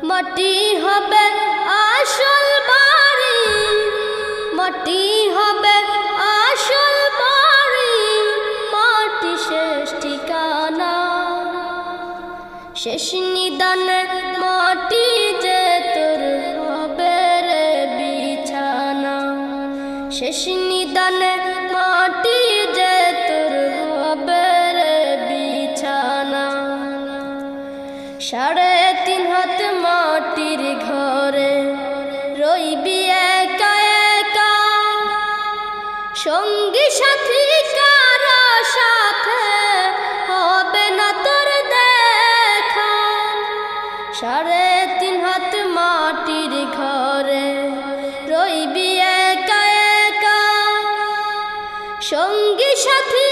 মাটি হবে আসল বাড়ি, মাটি হবে আসল বাড়ি, মাটি শেষ ঠিকানা। শেষ নিদানে মাটি যে তোর হবে রে বিছানা, শেষ নিদানে মাটি যে তোর হবে রে বিছানা। 3.5 হাত মাটির ঘরে রইবি একা একা, সঙ্গী সাথী কারো সাথে হবে না তোর দেখা। 3.5 হাত মাটির ঘরে রইবি একা একা, সঙ্গী সাথী